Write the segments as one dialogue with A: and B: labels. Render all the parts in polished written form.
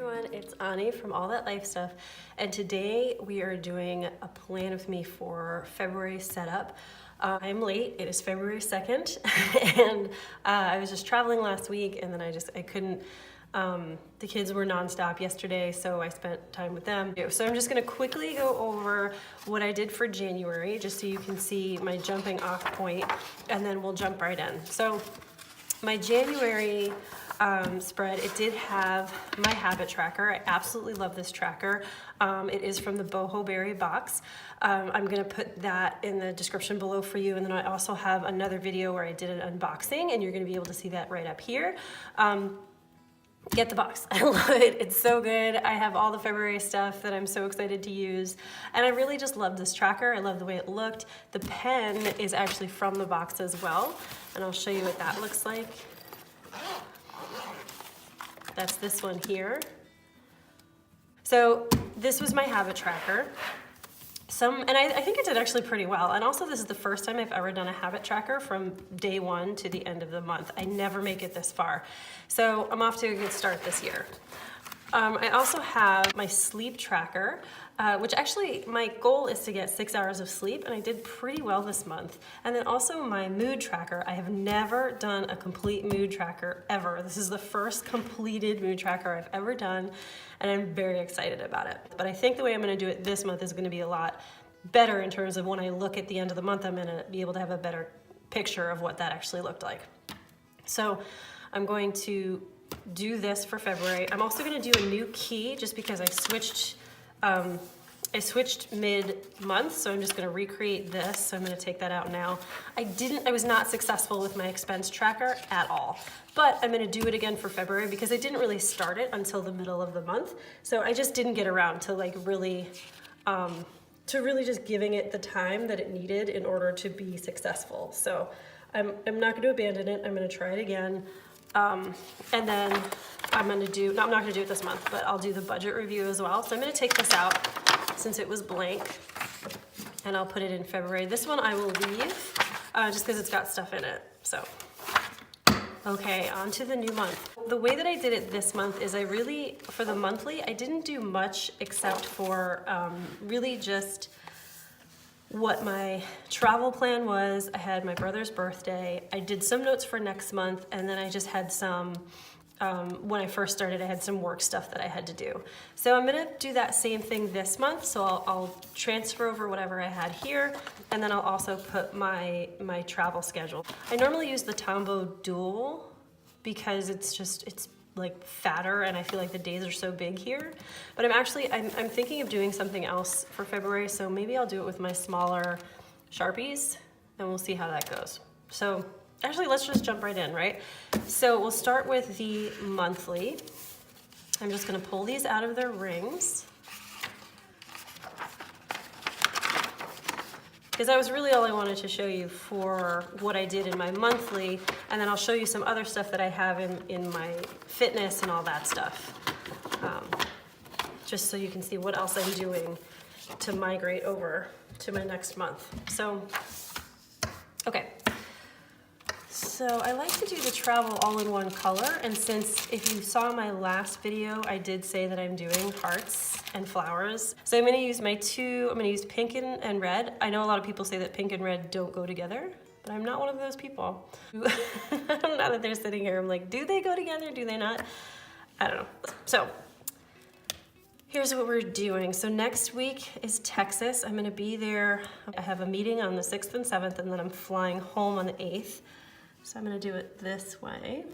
A: everyone, it's Ani from All That Life Stuff, and today we are doing a plan with me for February setup. I'm late, it is February 2nd, and I was just traveling last week, and then I couldn't, the kids were nonstop yesterday, so I spent time with them. So I'm just gonna quickly go over what I did for January, just so you can see my jumping off point, and then we'll jump right in. So my January spread, it did have my habit tracker. I absolutely love this tracker. It is from the Boho Berry box. I'm gonna put that in the description below for you, and then I also have another video where I did an unboxing, and you're gonna be able to see that right up here. Get the box. I love it. It's so good. I have all the February stuff that I'm so excited to use. And I really just love this tracker. I love the way it looked. The pen is actually from the box as well. And I'll show you what that looks like. That's this one here. So this was my habit tracker. I think it did actually pretty well. And also this is the first time I've ever done a habit tracker from day one to the end of the month. I never make it this far. So I'm off to a good start this year. I also have my sleep tracker, which actually my goal is to get 6 hours of sleep, and I did pretty well this month. And then also my mood tracker. I have never done a complete mood tracker ever. This is the first completed mood tracker I've ever done, and I'm very excited about it. But I think the way I'm gonna do it this month is gonna be a lot better in terms of when I look at the end of the month, I'm gonna be able to have a better picture of what that actually looked like. So I'm going to do this for February. I'm also gonna do a new key just because I switched mid-month, so I'm just gonna recreate this. So I'm gonna take that out now. I was not successful with my expense tracker at all, but I'm gonna do it again for February because I didn't really start it until the middle of the month. So I just didn't get around to really just giving it the time that it needed in order to be successful. So I'm not gonna abandon it. I'm gonna try it again. And then I'm not gonna do it this month, but I'll do the budget review as well. So I'm gonna take this out since it was blank, and I'll put it in February. This one I will leave just because it's got stuff in it. So, okay, on to the new month. The way that I did it this month is for the monthly, I didn't do much except for really just what my travel plan was. I had my brother's birthday. I did some notes for next month, and then I just had some, when I first started, I had some work stuff that I had to do. So I'm gonna do that same thing this month. So I'll transfer over whatever I had here, and then I'll also put my travel schedule. I normally use the Tombow Dual because it's like fatter, and I feel like the days are so big here. But I'm thinking of doing something else for February, so maybe I'll do it with my smaller Sharpies, and we'll see how that goes. So actually, let's just jump right in, right? So we'll start with the monthly. I'm just gonna pull these out of their rings, because that was really all I wanted to show you for what I did in my monthly, and then I'll show you some other stuff that I have in my fitness and all that stuff, just so you can see what else I'm doing to migrate over to my next month. So, okay. So I like to do the travel all in one color, and since if you saw my last video, I did say that I'm doing hearts and flowers. So I'm gonna use I'm gonna use pink and red. I know a lot of people say that pink and red don't go together, but I'm not one of those people. Now that they're sitting here, I'm like, do they go together? Do they not? I don't know. So here's what we're doing. So next week is Texas. I'm gonna be there. I have a meeting on the 6th and 7th, and then I'm flying home on the 8th. So I'm gonna do it this way.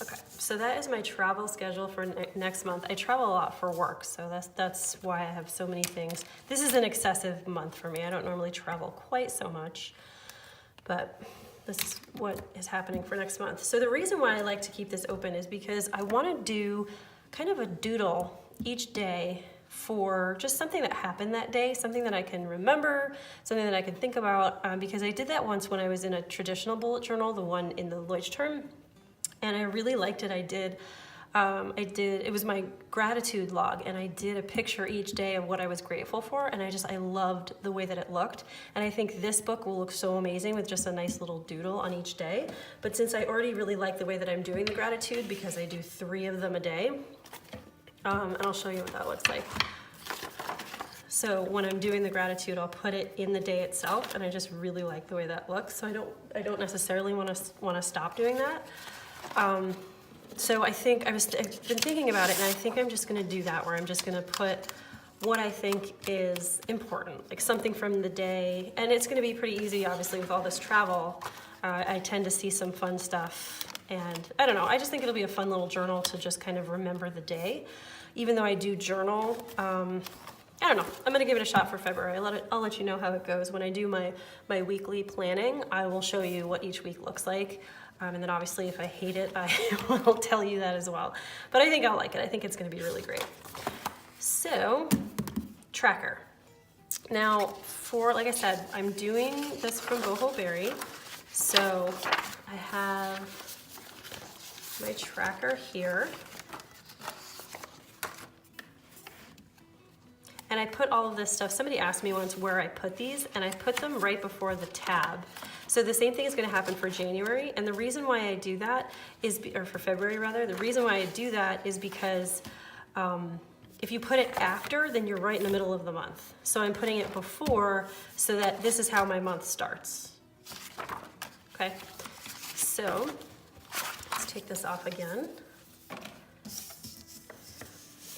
A: Okay, so that is my travel schedule for next month. I travel a lot for work, so that's why I have so many things. This is an excessive month for me. I don't normally travel quite so much, but this is what is happening for next month. So the reason why I like to keep this open is because I want to do kind of a doodle each day for just something that happened that day, something that I can remember, something that I can think about, because I did that once when I was in a traditional bullet journal, the one in the Leuchtturm, and I really liked it. It was my gratitude log, and I did a picture each day of what I was grateful for, and I loved the way that it looked. And I think this book will look so amazing with just a nice little doodle on each day. But since I already really like the way that I'm doing the gratitude, because I do 3 of them a day, and I'll show you what that looks like. So when I'm doing the gratitude, I'll put it in the day itself, and I just really like the way that looks. So I don't necessarily want to stop doing that. So I think I've been thinking about it, and I think I'm just going to do that, where I'm just going to put what I think is important, like something from the day. And it's going to be pretty easy, obviously, with all this travel. I tend to see some fun stuff, and I don't know, I just think it'll be a fun little journal to just kind of remember the day. Even though I do journal, I don't know, I'm gonna give it a shot for February. I'll let you know how it goes. When I do my weekly planning, I will show you what each week looks like. And then obviously if I hate it, I will tell you that as well. But I think I'll like it. I think it's gonna be really great. So, tracker. Now, like I said, I'm doing this from Boho Berry. So I have my tracker here. And I put all of this stuff, somebody asked me once where I put these, and I put them right before the tab. So the same thing is gonna happen for January, and the reason why I do that is, or for February rather, the reason why I do that is because if you put it after, then you're right in the middle of the month. So I'm putting it before so that this is how my month starts. Okay, so let's take this off again.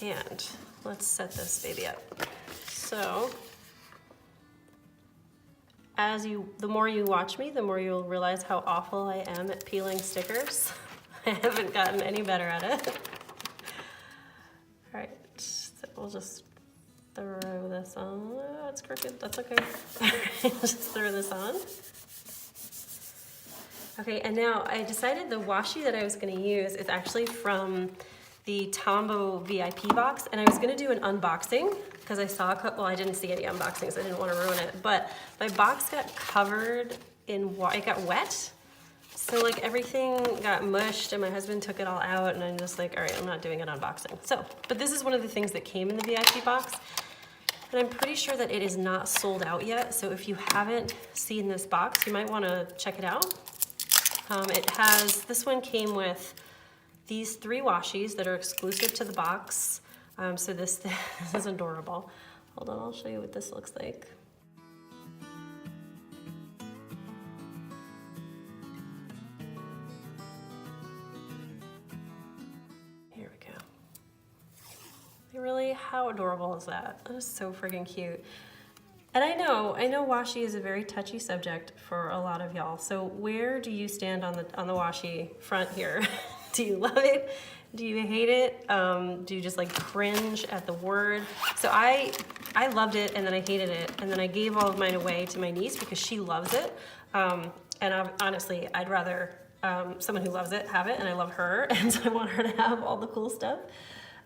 A: And let's set this baby up. So, the more you watch me, the more you'll realize how awful I am at peeling stickers. I haven't gotten any better at it. All right, so we'll just throw this on. Oh, it's crooked, that's okay. All right, just throw this on. Okay, and now I decided the washi that I was gonna use is actually from the Tombow VIP box, and I was gonna do an unboxing because I saw a couple, well, I didn't see any unboxings, I didn't want to ruin it, but my box got covered in water, it got wet, so like everything got mushed, and my husband took it all out, and I'm just like, all right, I'm not doing an unboxing. So, but this is one of the things that came in the VIP box, and I'm pretty sure that it is not sold out yet, so if you haven't seen this box, you might want to check it out. This one came with these 3 washis that are exclusive to the box. So this is adorable. Hold on, I'll show you what this looks like. Here we go. Really, how adorable is that? That is so friggin' cute. And I know washi is a very touchy subject for a lot of y'all. So where do you stand on the washi front here? Do you love it? Do you hate it? Do you just like cringe at the word? So I loved it, and then I hated it, and then I gave all of mine away to my niece because she loves it. And honestly, I'd rather someone who loves it have it, and I love her, and so I want her to have all the cool stuff.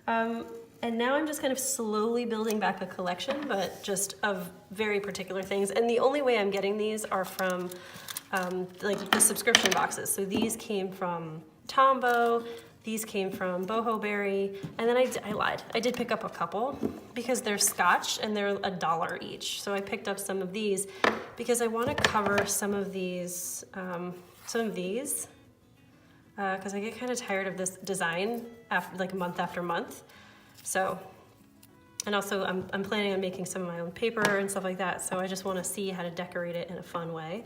A: And now I'm just kind of slowly building back a collection, but just of very particular things. And the only way I'm getting these are from like the subscription boxes. So these came from Tombow, these came from Boho Berry, and then I lied. I did pick up a couple because they're Scotch and they're $1 each. So I picked up some of these because I want to cover some of these, because I get kind of tired of this design month after month. So, and also I'm planning on making some of my own paper and stuff like that. So I just want to see how to decorate it in a fun way.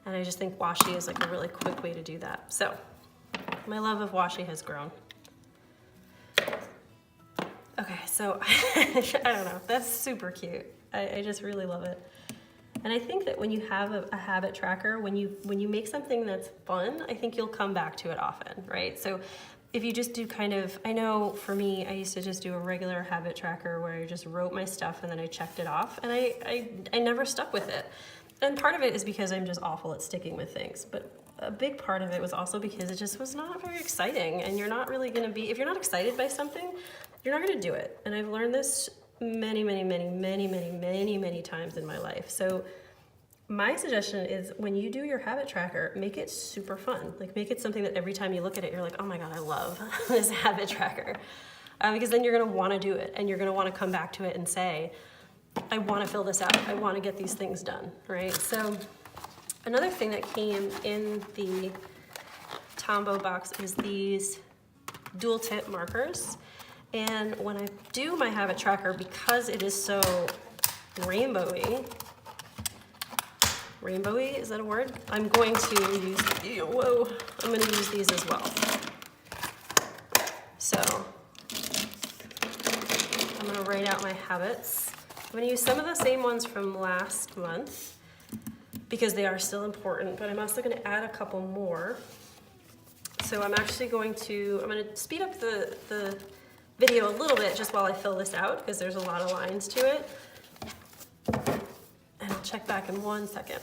A: And I just think washi is like a really quick way to do that. So my love of washi has grown. Okay, so I don't know, that's super cute. I just really love it. And I think that when you have a habit tracker, when you make something that's fun, I think you'll come back to it often, right? So if you just do kind of, I know for me, I used to just do a regular habit tracker where I just wrote my stuff and then I checked it off, and I never stuck with it. And part of it is because I'm just awful at sticking with things, but a big part of it was also because it just was not very exciting, and you're not really gonna be, if you're not excited by something, you're not gonna do it. And I've learned this many times in my life. So my suggestion is, when you do your habit tracker, make it super fun. Like, make it something that every time you look at it, you're like, oh my God, I love this habit tracker. Because then you're gonna wanna do it, and you're gonna wanna come back to it and say, I wanna fill this out. I wanna get these things done, right? So another thing that came in the Tombow box is these dual tip markers. And when I do my habit tracker, because it is so rainbowy, is that a word? I'm going to use, whoa, I'm gonna use these as well. So I'm gonna write out my habits. I'm gonna use some of the same ones from last month because they are still important, but I'm also gonna add a couple more. So I'm actually going to, I'm gonna speed up the video a little bit just while I fill this out, because there's a lot of lines to it. And I'll check back in 1 second.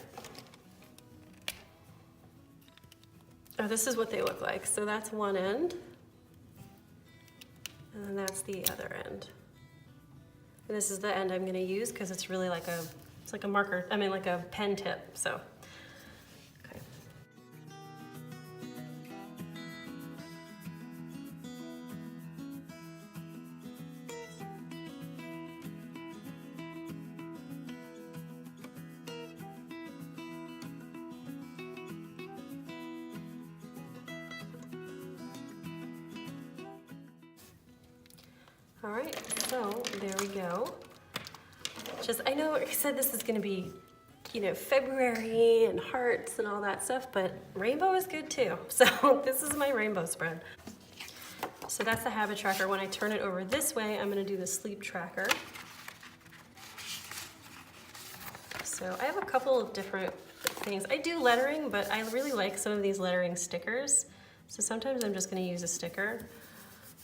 A: Oh, this is what they look like. So that's one end, and then that's the other end. And this is the end I'm gonna use because it's really like it's like a marker, I mean like a pen tip, so. Okay. All right, so there we go. I know I said this is gonna be, February and hearts and all that stuff, but rainbow is good too. So this is my rainbow spread. So that's the habit tracker. When I turn it over this way, I'm gonna do the sleep tracker. So I have a couple of different things. I do lettering, but I really like some of these lettering stickers. So sometimes I'm just gonna use a sticker.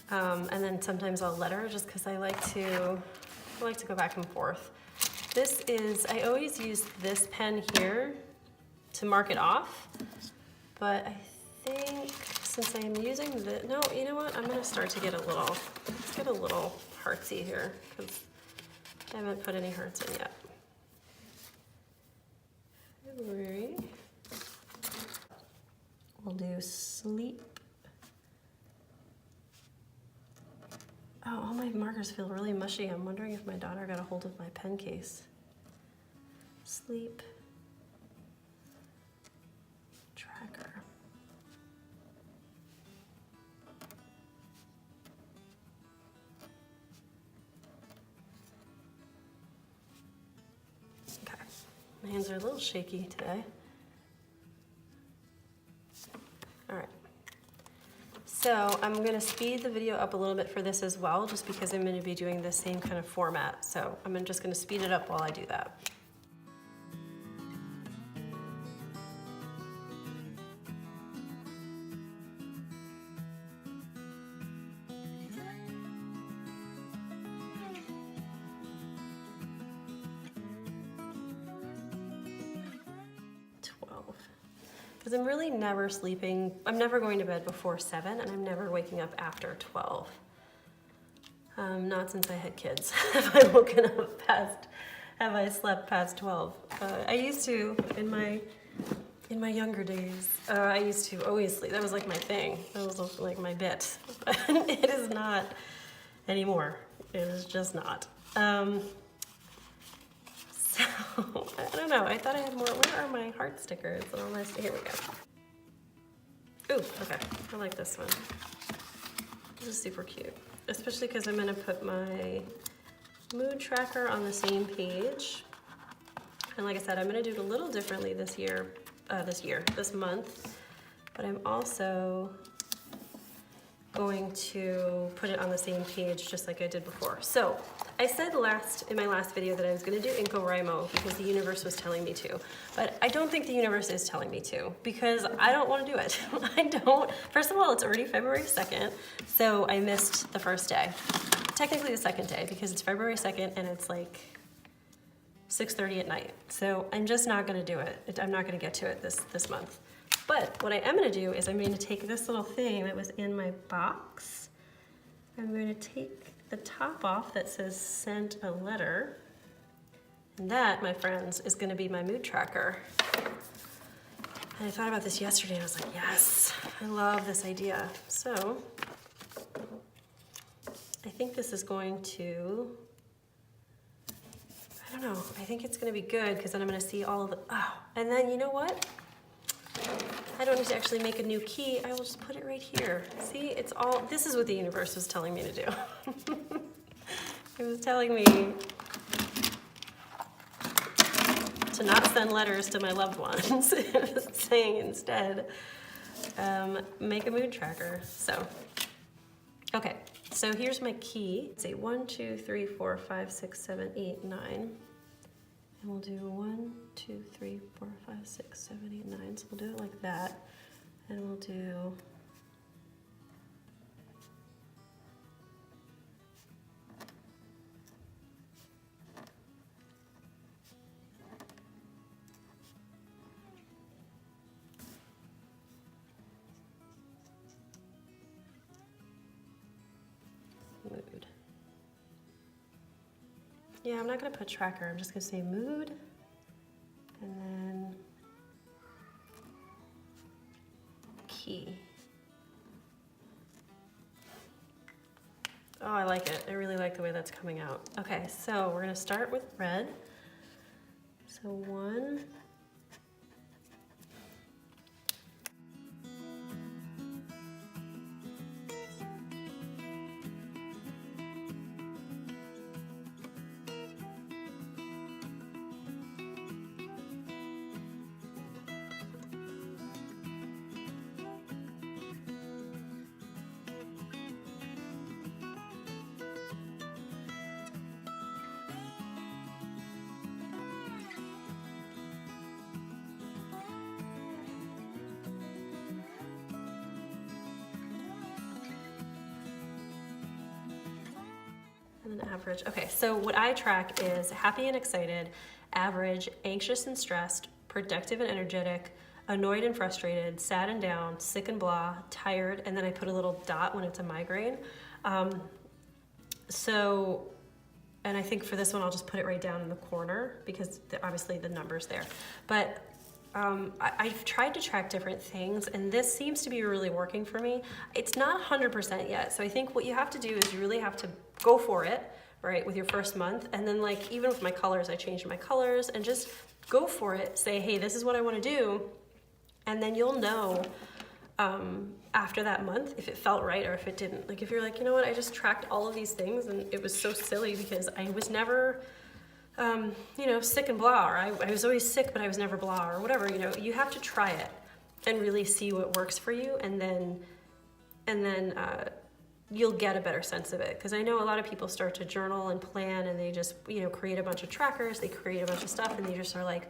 A: And then sometimes I'll letter just because I like to go back and forth. This is, I always use this pen here to mark it off, but I think since I'm using no, you know what? I'm gonna start to get let's get a little heartsy here because I haven't put any hearts in yet. February. We'll do sleep. Oh, all my markers feel really mushy. I'm wondering if my daughter got a hold of my pen case. Sleep tracker. Okay, my hands are a little shaky today. All right. So I'm gonna speed the video up a little bit for this as well, just because I'm gonna be doing the same kind of format. So I'm just gonna speed it up while I do that. Because I'm really never sleeping, I'm never going to bed before 7, and I'm never waking up after 12. Not since I had kids have I woken up have I slept past 12. I used to, in my younger days, I used to always sleep. That was like my thing. That was like my bit. It is not anymore. It is just not. So, I don't know, I thought I had more. Where are my heart stickers? Here we go. Ooh, okay, I like this one. This is super cute, especially because I'm gonna put my mood tracker on the same page. And like I said, I'm gonna do it a little differently this month, but I'm also going to put it on the same page just like I did before. So I said in my last video that I was going to do NaCoWriMo because the universe was telling me to, but I don't think the universe is telling me to because I don't want to do it. I don't. First of all, it's already February 2nd, so I missed the first day. Technically the second day because it's February 2nd and it's like 6:30 at night. So I'm just not going to do it. I'm not going to get to it this month. But what I am going to do is I'm going to take this little thing that was in my box. I'm going to take the top off that says sent a letter. And that, my friends, is going to be my mood tracker. And I thought about this yesterday and I was like, yes, I love this idea. So I think this is going to, I don't know, I think it's going to be good because then I'm going to see all of the, and then you know what? I don't need to actually make a new key. I will just put it right here. See, it's all, this is what the universe was telling me to do. It was telling me to not send letters to my loved ones. It was saying instead, make a mood tracker. So, okay, so here's my key. Let's see, 1, 2, 3, 4, 5, 6, 7, 8, 9. And we'll do 1, 2, 3, 4, 5, 6, 7, 8, 9. So we'll do it like that. And we'll do mood. Yeah, I'm not going to put tracker. I'm just going to say mood. And then key. Oh, I like it. I really like the way that's coming out. Okay, so we're going to start with red. So 1, and then average. Okay, so what I track is happy and excited, average, anxious and stressed, productive and energetic, annoyed and frustrated, sad and down, sick and blah, tired, and then I put a little dot when it's a migraine. And I think for this one, I'll just put it right down in the corner because obviously the number's there. But I've tried to track different things and this seems to be really working for me. It's not 100% yet. So I think what you have to do is you really have to go for it, right, with your first month. And then like, even with my colors, I changed my colors and just go for it. Say, hey, this is what I want to do. And then you'll know after that month if it felt right or if it didn't. Like if you're like, you know what, I just tracked all of these things and it was so silly because I was never, sick and blah, or I was always sick, but I was never blah, or whatever, you have to try it and really see what works for you. And then you'll get a better sense of it. Cause I know a lot of people start to journal and plan and they just, create a bunch of trackers, they create a bunch of stuff and they just are like,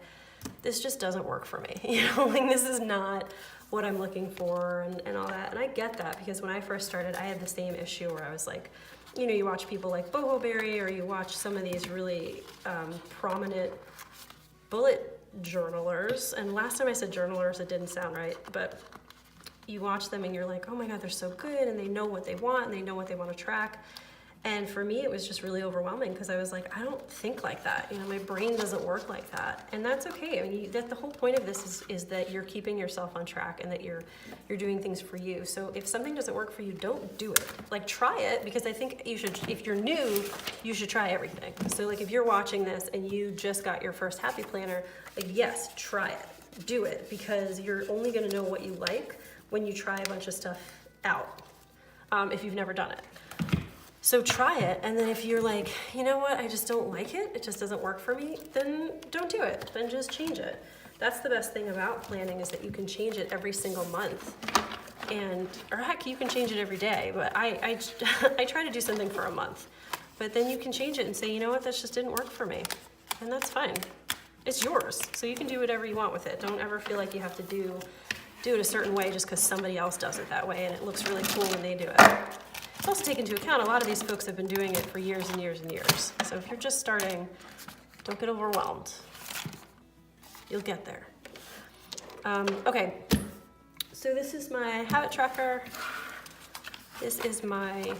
A: this just doesn't work for me. Like this is not what I'm looking for and all that. And I get that because when I first started, I had the same issue where I was like, you watch people like Boho Berry or you watch some of these really prominent bullet journalers. And last time I said journalers, it didn't sound right, but you watch them and you're like, oh my God, they're so good and they know what they want and they know what they want to track. And for me, it was just really overwhelming because I was like, I don't think like that. My brain doesn't work like that. And that's okay. I mean, the whole point of this is that you're keeping yourself on track and that you're doing things for you. So if something doesn't work for you, don't do it. Like try it because I think you should, if you're new, you should try everything. So like if you're watching this and you just got your first Happy Planner, like yes, try it, do it because you're only gonna know what you like when you try a bunch of stuff out, if you've never done it. So try it, and then if you're like, you know what, I just don't like it, it just doesn't work for me, then don't do it, then just change it. That's the best thing about planning is that you can change it every single month. or heck, you can change it every day, but I try to do something for a month. But then you can change it and say, you know what, this just didn't work for me. And that's fine. It's yours, so you can do whatever you want with it. Don't ever feel like you have to do it a certain way just because somebody else does it that way and it looks really cool when they do it. It's also take into account a lot of these folks have been doing it for years and years and years. So if you're just starting, don't get overwhelmed. You'll get there. Okay, so this is my habit tracker. This is my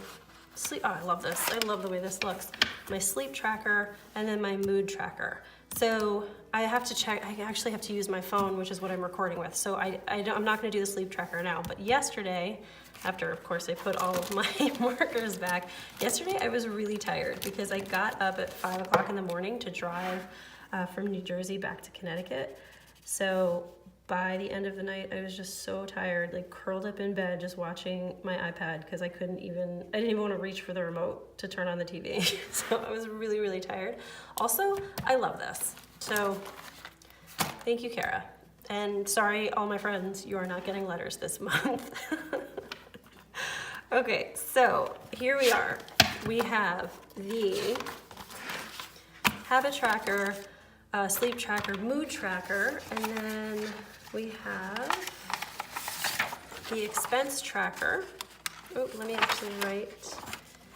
A: sleep, oh, I love this. I love the way this looks. My sleep tracker and then my mood tracker. So I have to check, I actually have to use my phone, which is what I'm recording with. So I'm not gonna do the sleep tracker now, but yesterday, after of course I put all of my markers back, yesterday I was really tired because I got up at 5 o'clock in the morning to drive from New Jersey back to Connecticut. So by the end of the night, I was just so tired, like curled up in bed, just watching my iPad because I didn't even want to reach for the remote to turn on the TV. So I was really, really tired. Also, I love this. So thank you, Kara. And sorry, all my friends, you are not getting letters this month. Okay, so here we are. We have the habit tracker, sleep tracker, mood tracker, and then we have the expense tracker. Oh, let me actually write.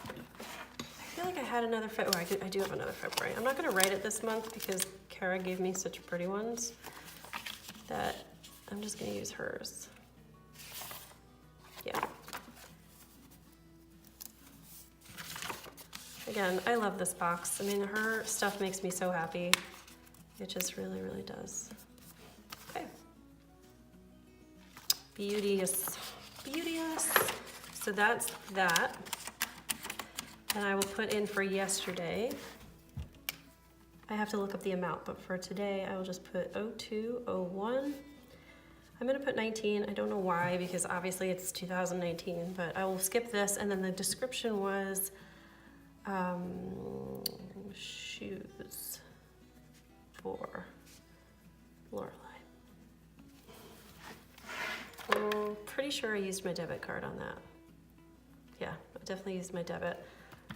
A: I feel like I had another February. I do have another February. I'm not going to write it this month because Kara gave me such pretty ones that I'm just going to use hers. Yeah. Again, I love this box. I mean, her stuff makes me so happy. It just really, really does. Okay. Beauteous. Beauteous. So that's that. And I will put in for yesterday. I have to look up the amount, but for today, I will just put 0201. I'm gonna put 19. I don't know why, because obviously it's 2019, but I will skip this. And then the description was shoes for Lorelei. I'm pretty sure I used my debit card on that. Yeah, I definitely used my debit.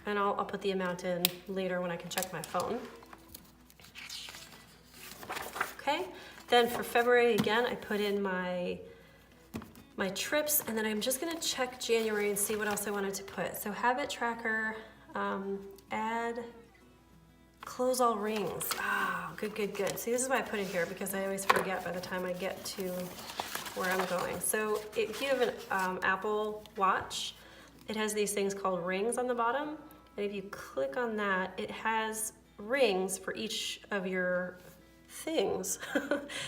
A: And I'll put the amount in later when I can check my phone. Okay, then for February again, I put in my trips, and then I'm just gonna check January and see what else I wanted to put. So habit tracker, add close all rings. Ah, good, good, good. See, this is why I put it here because I always forget by the time I get to where I'm going. So if you have an Apple Watch, it has these things called rings on the bottom. And if you click on that, it has rings for each of your things.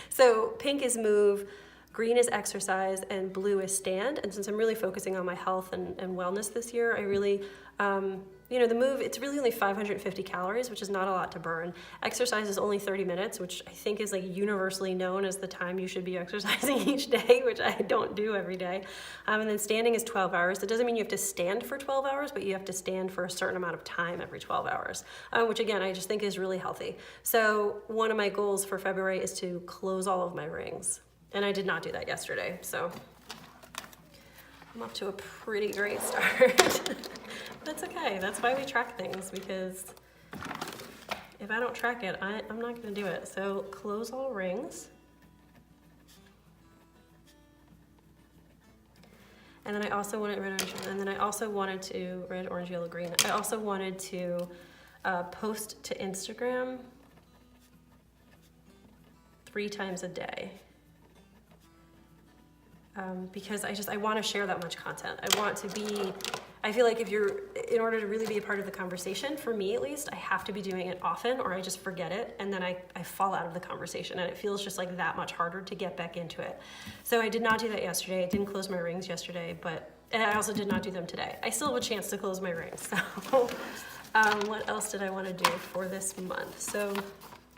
A: So pink is move, green is exercise, and blue is stand. And since I'm really focusing on my health and wellness this year, I really, the move, it's really only 550 calories, which is not a lot to burn. Exercise is only 30 minutes, which I think is like universally known as the time you should be exercising each day, which I don't do every day. And then standing is 12 hours. That doesn't mean you have to stand for 12 hours, but you have to stand for a certain amount of time every 12 hours, which again, I just think is really healthy. So one of my goals for February is to close all of my rings. And I did not do that yesterday, so I'm off to a pretty great start. That's okay, that's why we track things, because if I don't track it, I'm not gonna do it. So close all rings. And then I also wanted red, orange, and then I also wanted to, red, orange, yellow, green. I also wanted to post to Instagram 3 times a day. Because I want to share that much content. I feel like in order to really be a part of the conversation, for me at least, I have to be doing it often or I just forget it and then I fall out of the conversation and it feels just like that much harder to get back into it. So I did not do that yesterday. I didn't close my rings yesterday, and I also did not do them today. I still have a chance to close my rings. So what else did I want to do for this month? So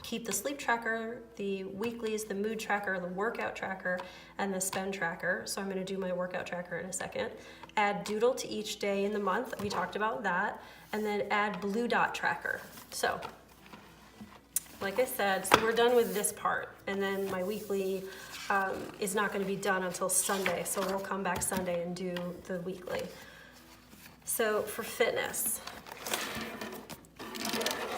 A: keep the sleep tracker, the weeklies, the mood tracker, the workout tracker, and the spend tracker. So I'm going to do my workout tracker in a second. Add doodle to each day in the month. We talked about that. And then add blue dot tracker. So like I said, so we're done with this part, and then my weekly is not going to be done until Sunday, so we'll come back Sunday and do the weekly. So for fitness,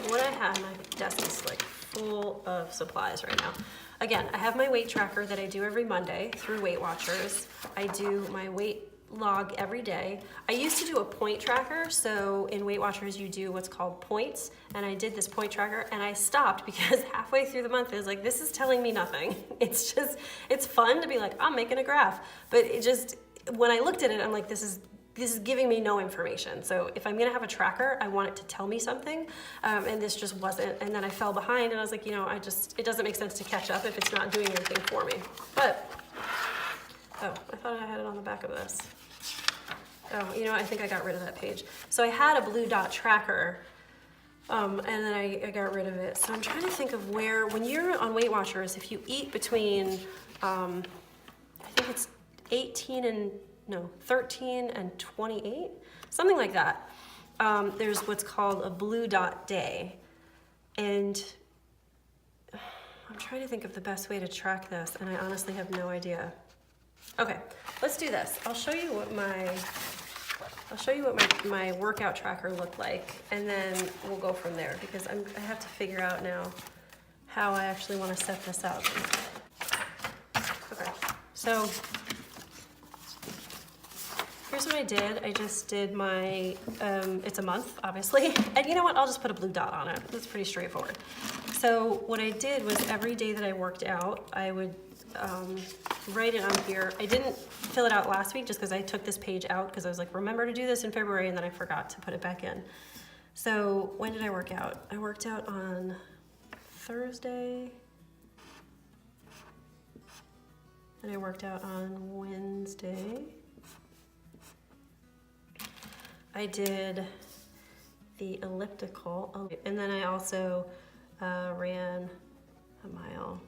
A: what I have, my desk is like full of supplies right now. Again, I have my weight tracker that I do every Monday through Weight Watchers. I do my weight log every day. I used to do a point tracker, so in Weight Watchers you do what's called points, and I did this point tracker and I stopped because halfway through the month it was like, this is telling me nothing. It's just, it's fun to be like, I'm making a graph, but it just, when I looked at it, I'm like, this is giving me no information. So if I'm gonna have a tracker, I want it to tell me something, and this just wasn't. And then I fell behind and I was like, you know, it doesn't make sense to catch up if it's not doing anything for me. But, oh, I thought I had it on the back of this. Oh, you know, I think I got rid of that page. So I had a blue dot tracker, and then I got rid of it. So I'm trying to think of where, when you're on Weight Watchers, if you eat between, I think it's 13 and 28, something like that. There's what's called a blue dot day. And I'm trying to think of the best way to track this, and I honestly have no idea. Okay, let's do this. I'll show you what my workout tracker looked like, and then we'll go from there, because I have to figure out now how I actually want to set this up. Okay, so here's what I did. I just did my, it's a month, obviously. And you know what? I'll just put a blue dot on it. That's pretty straightforward. So what I did was every day that I worked out, I would write it on here. I didn't fill it out last week just because I took this page out because I was like, remember to do this in February, and then I forgot to put it back in. So when did I work out? I worked out on Thursday. And I worked out on Wednesday. I did the elliptical, and then I also ran a mile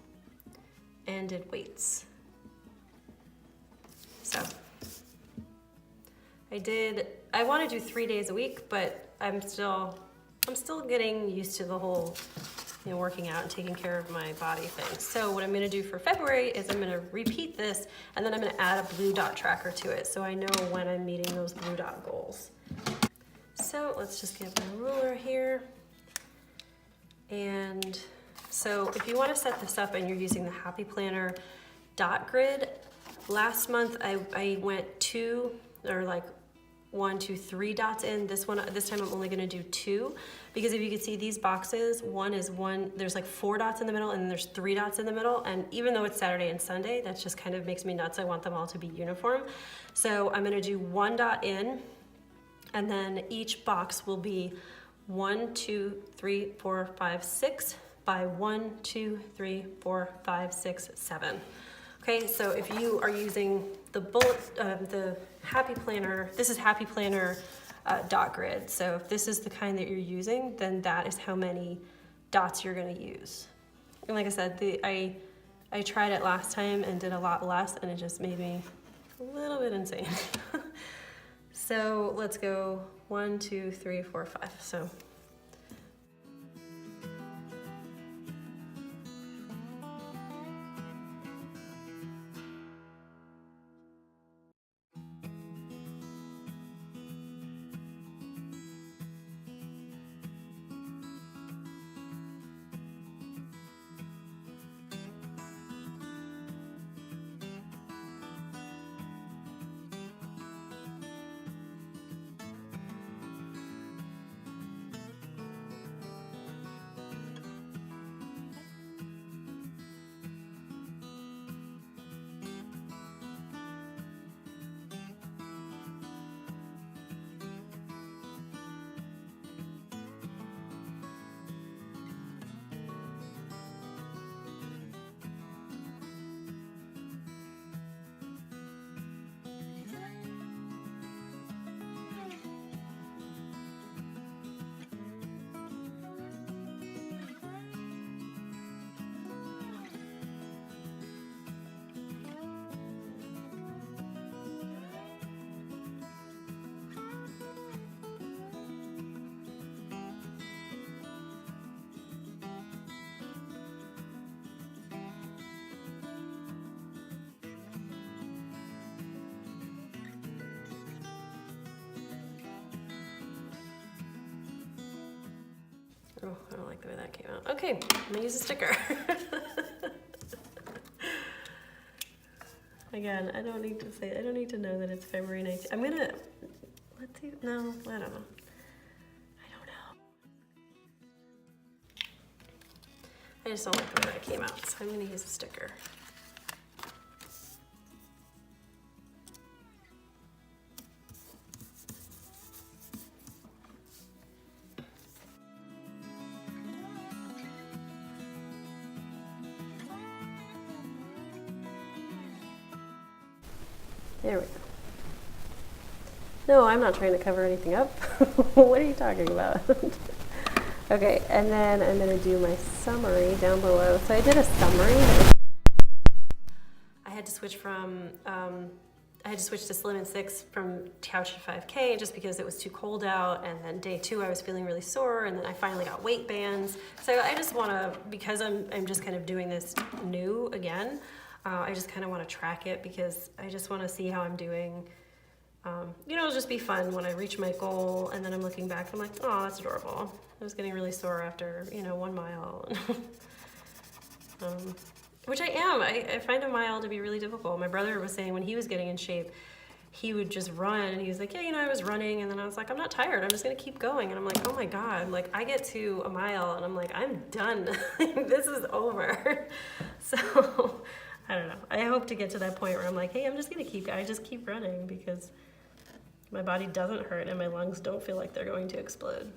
A: and did weights. So I want to do 3 days a week, but I'm still getting used to the whole, you know, working out and taking care of my body thing. So what I'm going to do for February is I'm going to repeat this, and then I'm going to add a blue dot tracker to it so I know when I'm meeting those blue dot goals. So let's just get my ruler here. And so if you want to set this up and you're using the Happy Planner dot grid, last month I went 2 or like 1, 2, 3 dots in. This time I'm only going to do 2, because if you can see these boxes, there's like 4 dots in the middle, and then there's 3 dots in the middle. And even though it's Saturday and Sunday, that just kind of makes me nuts. I want them all to be uniform. So I'm going to do 1 dot in, and then each box will be 1, 2, 3, 4, 5, 6 by 1, 2, 3, 4, 5, 6, 7. Okay, so if you are using the Happy Planner, this is Happy Planner dot grid. So if this is the kind that you're using, then that is how many dots you're going to use. And like I said, I tried it last time and did a lot less, and it just made me a little bit insane. So let's go 1, 2, 3, 4, 5. So. Oh, I don't like the way that came out. Okay, I'm gonna use a sticker. Again, I don't need to know that it's February 19th. Let's see, no, I don't know. I just don't like the way that came out, so I'm gonna use a sticker. There we go. No, I'm not trying to cover anything up. What are you talking about? Okay, and then I'm going to do my summary down below. So I did a summary. I had to switch to Slim and 6 from Couch to 5K just because it was too cold out, and then day 2 I was feeling really sore, and then I finally got weight bands. So I just want to, because I'm just kind of doing this new again, I just kind of want to track it because I just want to see how I'm doing. You know, it'll just be fun when I reach my goal, and then I'm looking back, I'm like, oh, that's adorable. I was getting really sore after, 1 mile. Which I am. I find a mile to be really difficult. My brother was saying when he was getting in shape, he would just run, and he was like, yeah, I was running, and then I was like, I'm not tired, I'm just gonna keep going. And I'm like, oh my God, like I get to a mile, and I'm like, I'm done. This is over. So, I don't know. I hope to get to that point where I'm like, hey, I just keep running because my body doesn't hurt and my lungs don't feel like they're going to explode.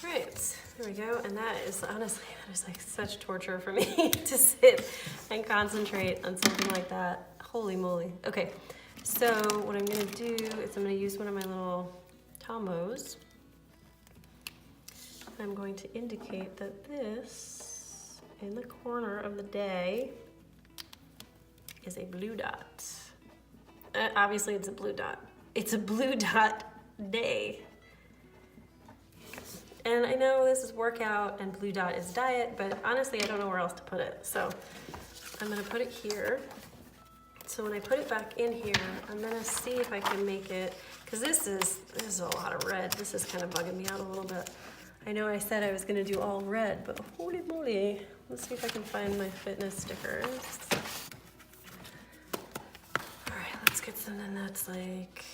A: Right, there we go, and that is like such torture for me to sit and concentrate on something like that. Holy moly. Okay, so what I'm gonna do is I'm gonna use one of my little Tomos. I'm going to indicate that this, in the corner of the day, is a blue dot. Obviously it's a blue dot. It's a blue dot day. And I know this is workout and blue dot is diet, but honestly I don't know where else to put it. So I'm gonna put it here. So when I put it back in here, I'm gonna see if I can make it, because this is a lot of red. This is kind of bugging me out a little bit. I know I said I was gonna do all red, but holy moly. Let's see if I can find my fitness stickers. All right, let's get something that's like,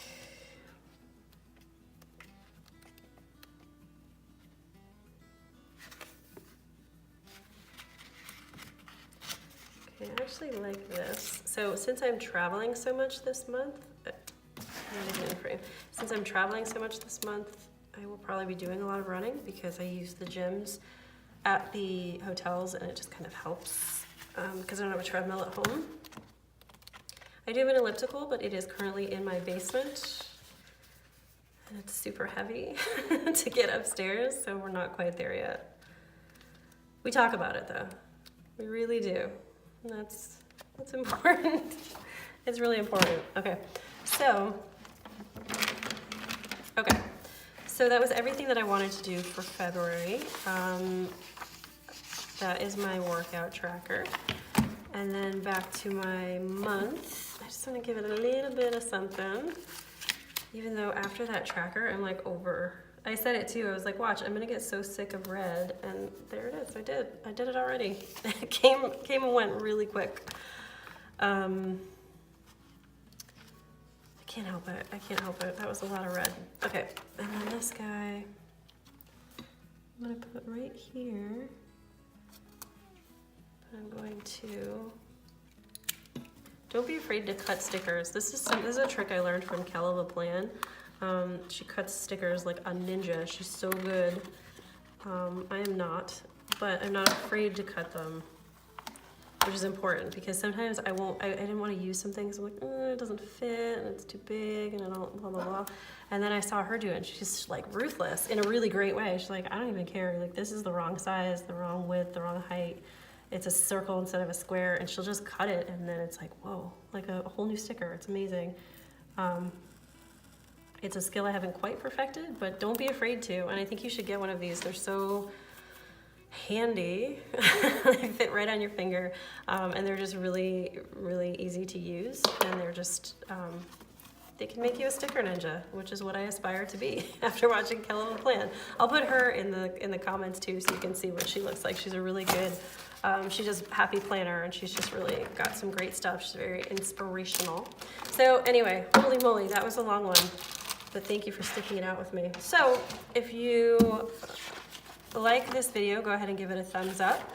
A: I actually like this. So since I'm traveling so much this month, since I'm traveling so much this month, I will probably be doing a lot of running because I use the gyms at the hotels, and it just kind of helps because I don't have a treadmill at home. I do have an elliptical, but it is currently in my basement, and it's super heavy to get upstairs, so we're not quite there yet. We talk about it though. We really do. That's important. It's really important. Okay, so that was everything that I wanted to do for February. That is my workout tracker. And then back to my month. I just want to give it a little bit of something. Even though after that tracker, I'm like over. I said it too. I was like, watch, I'm gonna get so sick of red, and there it is. I did it already. It came and went really quick. I can't help it. That was a lot of red. Okay, and then this guy, I'm gonna put right here. I'm going to. Don't be afraid to cut stickers. This is a trick I learned from Kelly LaPlan. She cuts stickers like a ninja. She's so good. I am not, but I'm not afraid to cut them. which is important because sometimes I didn't want to use some things. I'm like, it doesn't fit and it's too big and I don't, blah, blah, blah. And then I saw her do it and she's just like ruthless in a really great way. She's like, I don't even care. Like, this is the wrong size, the wrong width, the wrong height. It's a circle instead of a square, and she'll just cut it, and then it's like, whoa, like a whole new sticker. It's amazing. It's a skill I haven't quite perfected, but don't be afraid to. And I think you should get one of these. They're so handy. They fit right on your finger, and they're just really, really easy to use. And they're just, they can make you a sticker ninja, which is what I aspire to be after watching Kelly Plan. I'll put her in the comments too, so you can see what she looks like. She's a really good, she does Happy Planner, and she's just really got some great stuff. She's very inspirational. So anyway, holy moly, that was a long one, but thank you for sticking it out with me. So if you like this video, go ahead and give it a thumbs up.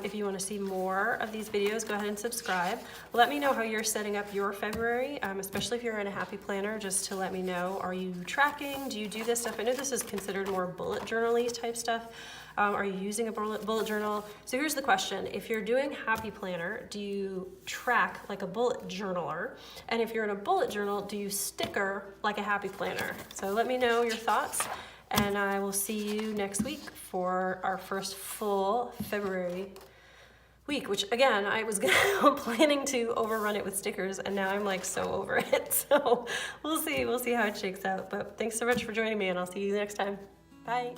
A: If you want to see more of these videos, go ahead and subscribe. Let me know how you're setting up your February, especially if you're in a Happy Planner, just to let me know. Are you tracking? Do you do this stuff? I know this is considered more bullet journal-y type stuff. Are you using a bullet journal? So here's the question. If you're doing Happy Planner, do you track like a bullet journaler? And if you're in a bullet journal, do you sticker like a Happy Planner? So let me know your thoughts. And I will see you next week for our first full February week, which again, I was planning to overrun it with stickers, and now I'm like so over it. So we'll see how it shakes out. But thanks so much for joining me, and I'll see you next time. Bye.